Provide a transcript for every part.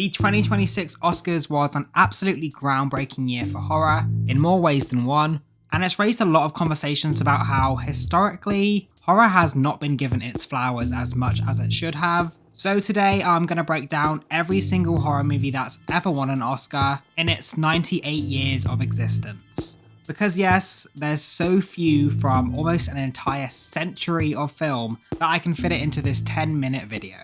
The 2026 Oscars was an absolutely groundbreaking year for horror, in more ways than one, and it's raised a lot of conversations about how, historically, horror has not been given its flowers as much as it should have. So today I'm going to break down every single horror movie that's ever won an Oscar in its 98 years of existence. Because yes, there's so few from almost an entire century of film that I can fit it into this 10-minute video.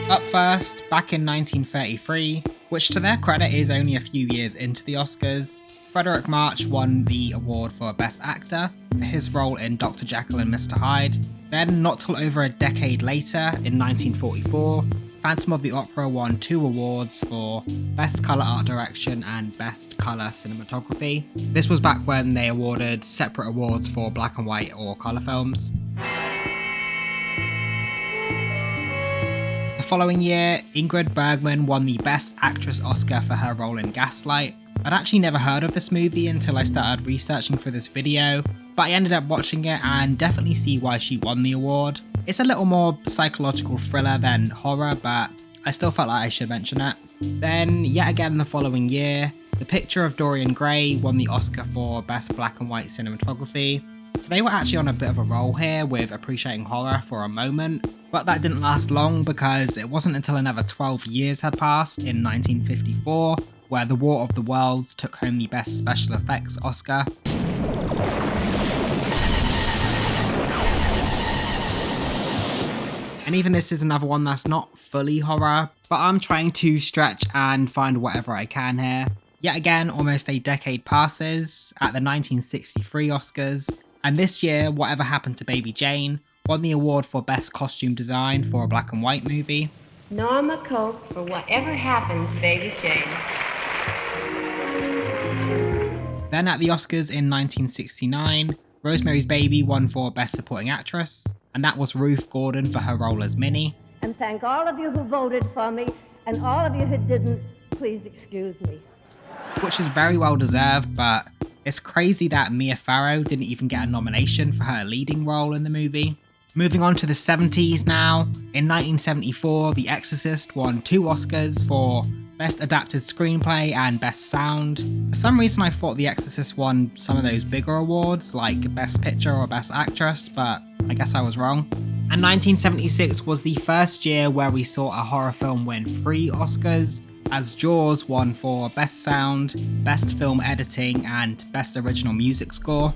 Up first, back in 1933, which to their credit is only a few years into the Oscars, Frederick March won the award for Best Actor for his role in Dr. Jekyll and Mr. Hyde. Then, not till over a decade later, in 1944, Phantom of the Opera won 2 awards for Best Colour Art Direction and Best Colour Cinematography. This was back when they awarded separate awards for black and white or colour films. The following year, Ingrid Bergman won the Best Actress Oscar for her role in Gaslight. I'd actually never heard of this movie until I started researching for this video, but I ended up watching it and definitely see why she won the award. It's a little more psychological thriller than horror, but I still felt like I should mention it. Then, yet again the following year, The Picture of Dorian Gray won the Oscar for Best Black and White Cinematography. So they were actually on a bit of a roll here with appreciating horror for a moment, but that didn't last long because it wasn't until another 12 years had passed in 1954 where The War of the Worlds took home the Best Special Effects Oscar. And even this is another one that's not fully horror, but I'm trying to stretch and find whatever I can here. Yet again, almost a decade passes at the 1963 Oscars, and this year, Whatever Happened to Baby Jane won the award for Best Costume Design for a black and white movie. Norma Coke for Whatever Happened to Baby Jane. Then at the Oscars in 1969, Rosemary's Baby won for Best Supporting Actress, and that was Ruth Gordon for her role as Minnie. And thank all of you who voted for me, and all of you who didn't, please excuse me. Which is very well deserved, but it's crazy that Mia Farrow didn't even get a nomination for her leading role in the movie. Moving on to the 70s now, in 1974, The Exorcist won 2 Oscars for Best Adapted Screenplay and Best Sound. For some reason I thought The Exorcist won some of those bigger awards like Best Picture or Best Actress, but I guess I was wrong. And 1976 was the first year where we saw a horror film win 3 Oscars, as Jaws won for Best Sound, Best Film Editing, and Best Original Music Score.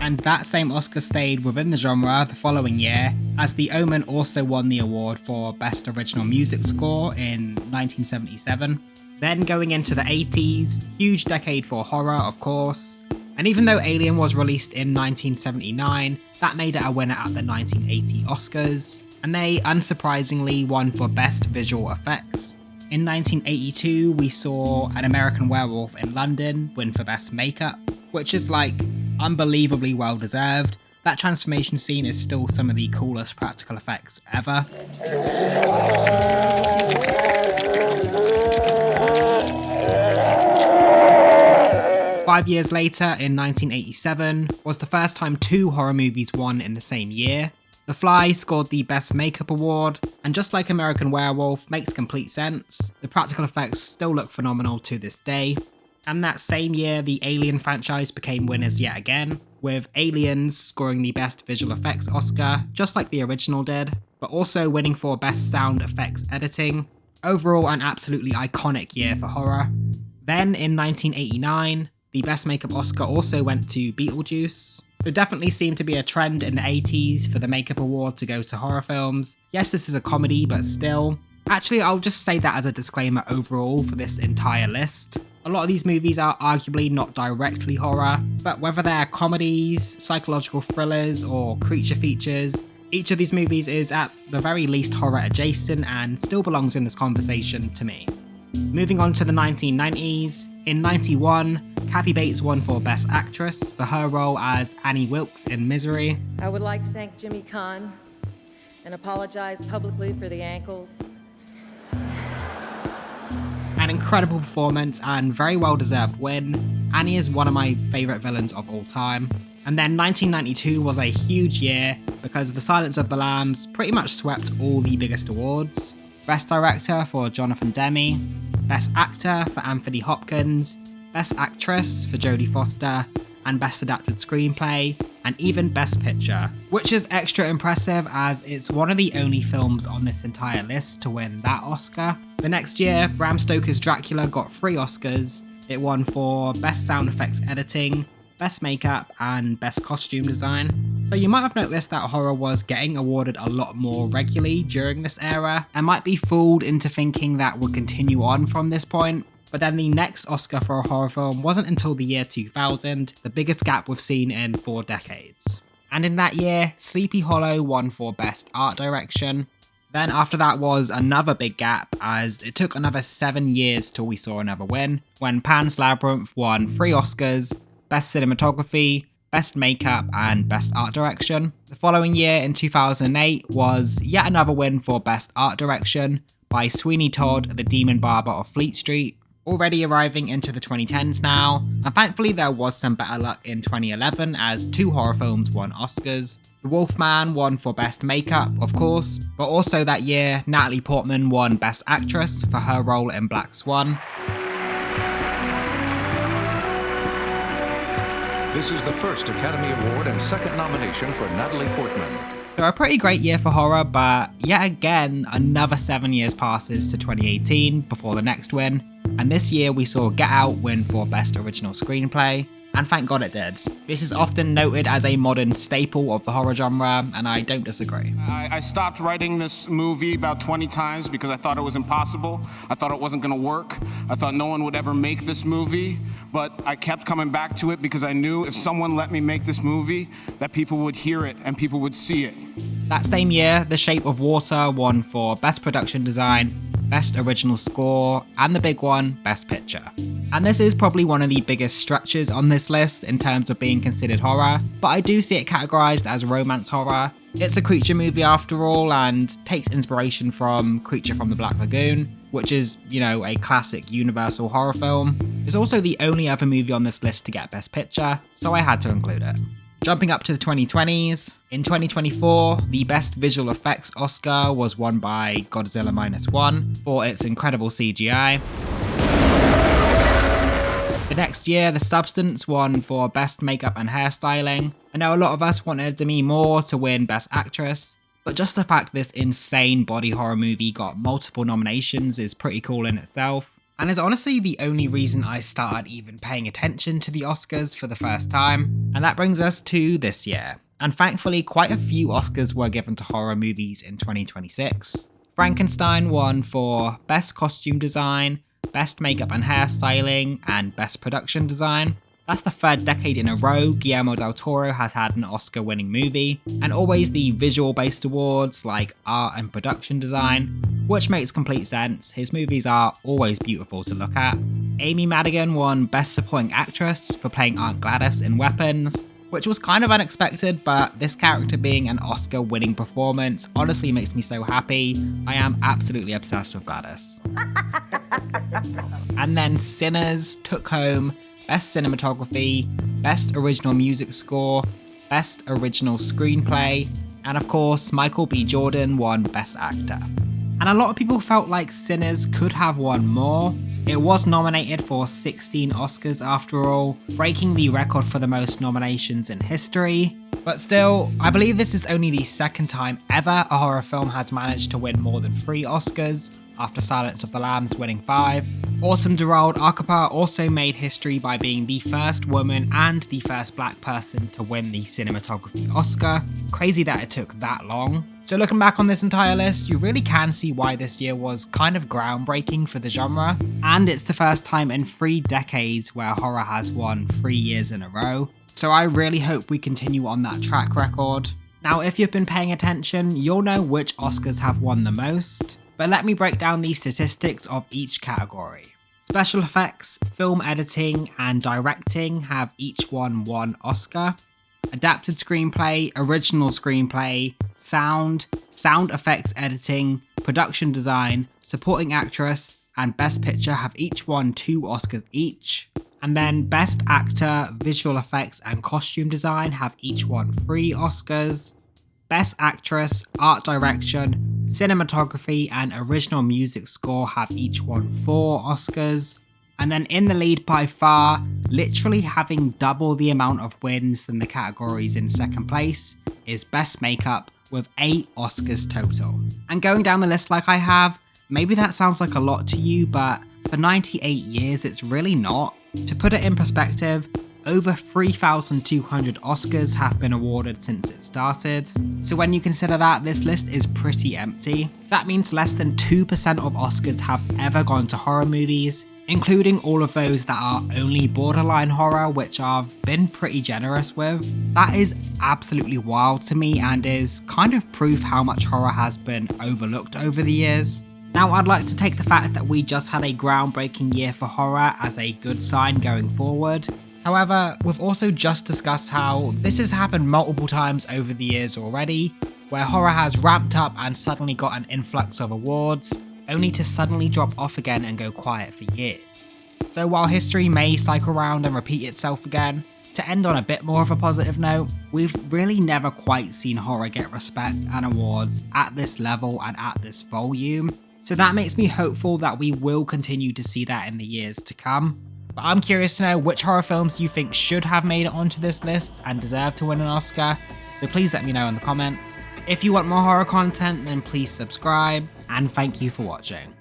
And that same Oscar stayed within the genre the following year, as The Omen also won the award for Best Original Music Score in 1977. Then going into the 80s, huge decade for horror of course, and even though Alien was released in 1979, that made it a winner at the 1980 Oscars, and they unsurprisingly won for Best Visual Effects. In 1982, we saw An American Werewolf in London win for Best Makeup, which is like unbelievably well deserved. That transformation scene is still some of the coolest practical effects ever. Five years later, in 1987, was the first time 2 horror movies won in the same year. The Fly scored the Best Makeup Award, and just like American Werewolf, makes complete sense. The practical effects still look phenomenal to this day. And that same year, the Alien franchise became winners yet again, with Aliens scoring the Best Visual Effects Oscar, just like the original did, but also winning for Best Sound Effects Editing. Overall, an absolutely iconic year for horror. Then in 1989, the Best Makeup Oscar also went to Beetlejuice. There definitely seemed to be a trend in the 80s for the Makeup Award to go to horror films. Yes, this is a comedy, but still. Actually, I'll just say that as a disclaimer overall for this entire list. A lot of these movies are arguably not directly horror, but whether they're comedies, psychological thrillers, or creature features, each of these movies is at the very least horror adjacent and still belongs in this conversation to me. Moving on to the 1990s, in 91, Kathy Bates won for Best Actress for her role as Annie Wilkes in Misery. I would like to thank Jimmy Kahn and apologize publicly for the ankles. An incredible performance and very well deserved win. Annie is one of my favourite villains of all time. And then 1992 was a huge year because The Silence of the Lambs pretty much swept all the biggest awards. Best Director for Jonathan Demme, Best Actor for Anthony Hopkins, Best Actress for Jodie Foster, and Best Adapted Screenplay, and even Best Picture, which is extra impressive as it's one of the only films on this entire list to win that Oscar. The next year, Bram Stoker's Dracula got 3 Oscars. It won for Best Sound Effects Editing, Best Makeup, and Best Costume Design. So you might have noticed that horror was getting awarded a lot more regularly during this era, and might be fooled into thinking that would continue on from this point. But then the next Oscar for a horror film wasn't until the year 2000, the biggest gap we've seen in 4 decades. And in that year, Sleepy Hollow won for Best Art Direction. Then after that was another big gap, as it took another 7 years till we saw another win, when Pan's Labyrinth won 3 Oscars, Best Cinematography, Best Makeup, and Best Art Direction. The following year, in 2008, was yet another win for Best Art Direction by Sweeney Todd, the Demon Barber of Fleet Street. Already arriving into the 2010s now, and thankfully there was some better luck in 2011 as 2 horror films won Oscars. The Wolfman won for Best Makeup, of course, but also that year, Natalie Portman won Best Actress for her role in Black Swan. This is the first Academy Award and second nomination for Natalie Portman. So a pretty great year for horror, but yet again, another 7 years passes to 2018 before the next win. And this year we saw Get Out win for Best Original Screenplay, and thank God it did. This is often noted as a modern staple of the horror genre, and I don't disagree. I stopped writing this movie about 20 times because I thought it was impossible. I thought it wasn't gonna work. I thought no one would ever make this movie, but I kept coming back to it because I knew if someone let me make this movie, that people would hear it and people would see it. That same year, The Shape of Water won for Best Production Design, Best Original Score, and the big one, Best Picture. And this is probably one of the biggest stretches on this list in terms of being considered horror, but I do see it categorized as romance horror. It's a creature movie after all, and takes inspiration from Creature from the Black Lagoon, which is, a classic Universal horror film. It's also the only other movie on this list to get Best Picture, so I had to include it. Jumping up to the 2020s, in 2024, the Best Visual Effects Oscar was won by Godzilla Minus One for its incredible CGI. The next year, The Substance won for Best Makeup and Hairstyling. I know a lot of us wanted Demi Moore to win Best Actress, but just the fact this insane body horror movie got multiple nominations is pretty cool in itself. And is honestly the only reason I started even paying attention to the Oscars for the first time. And that brings us to this year. And thankfully, quite a few Oscars were given to horror movies in 2026. Frankenstein won for Best Costume Design, Best Makeup and Hairstyling, and Best Production Design. That's the 3rd decade in a row Guillermo del Toro has had an Oscar-winning movie, and always the visual-based awards like Art and Production Design, which makes complete sense. His movies are always beautiful to look at. Amy Madigan won Best Supporting Actress for playing Aunt Gladys in Weapons, which was kind of unexpected, but this character being an Oscar-winning performance honestly makes me so happy. I am absolutely obsessed with Gladys. And then Sinners took home Best Cinematography, Best Original Music Score, Best Original Screenplay, and of course, Michael B. Jordan won Best Actor. And a lot of people felt like Sinners could have won more. It was nominated for 16 Oscars after all, breaking the record for the most nominations in history. But still, I believe this is only the 2nd time ever a horror film has managed to win more than 3 Oscars, after Silence of the Lambs winning 5. Awesome Gerald Arcapa also made history by being the first woman and the first black person to win the cinematography Oscar. Crazy that it took that long. So looking back on this entire list, you really can see why this year was kind of groundbreaking for the genre. And it's the first time in 3 decades where horror has won 3 years in a row. So I really hope we continue on that track record. Now, if you've been paying attention, you'll know which Oscars have won the most. But let me break down the statistics of each category. Special effects, film editing, and directing have each won 1 Oscar. Adapted screenplay, original screenplay, sound effects editing, production design, supporting actress, and Best Picture have each won 2 Oscars each. And then Best Actor, Visual Effects and Costume Design have each won 3 Oscars. Best Actress, Art Direction, Cinematography and Original Music Score have each won 4 Oscars. And then in the lead by far, literally having double the amount of wins than the categories in second place, is Best Makeup with 8 Oscars total. And going down the list like I have, maybe that sounds like a lot to you, but for 98 years it's really not. To put it in perspective, over 3,200 Oscars have been awarded since it started. So when you consider that, this list is pretty empty. That means less than 2% of Oscars have ever gone to horror movies, including all of those that are only borderline horror, which I've been pretty generous with. That is absolutely wild to me and is kind of proof how much horror has been overlooked over the years. Now, I'd like to take the fact that we just had a groundbreaking year for horror as a good sign going forward. However, we've also just discussed how this has happened multiple times over the years already, where horror has ramped up and suddenly got an influx of awards, only to suddenly drop off again and go quiet for years. So while history may cycle around and repeat itself again, to end on a bit more of a positive note, we've really never quite seen horror get respect and awards at this level and at this volume. So that makes me hopeful that we will continue to see that in the years to come. But I'm curious to know which horror films you think should have made it onto this list and deserve to win an Oscar, so please let me know in the comments. If you want more horror content, then please subscribe, and thank you for watching.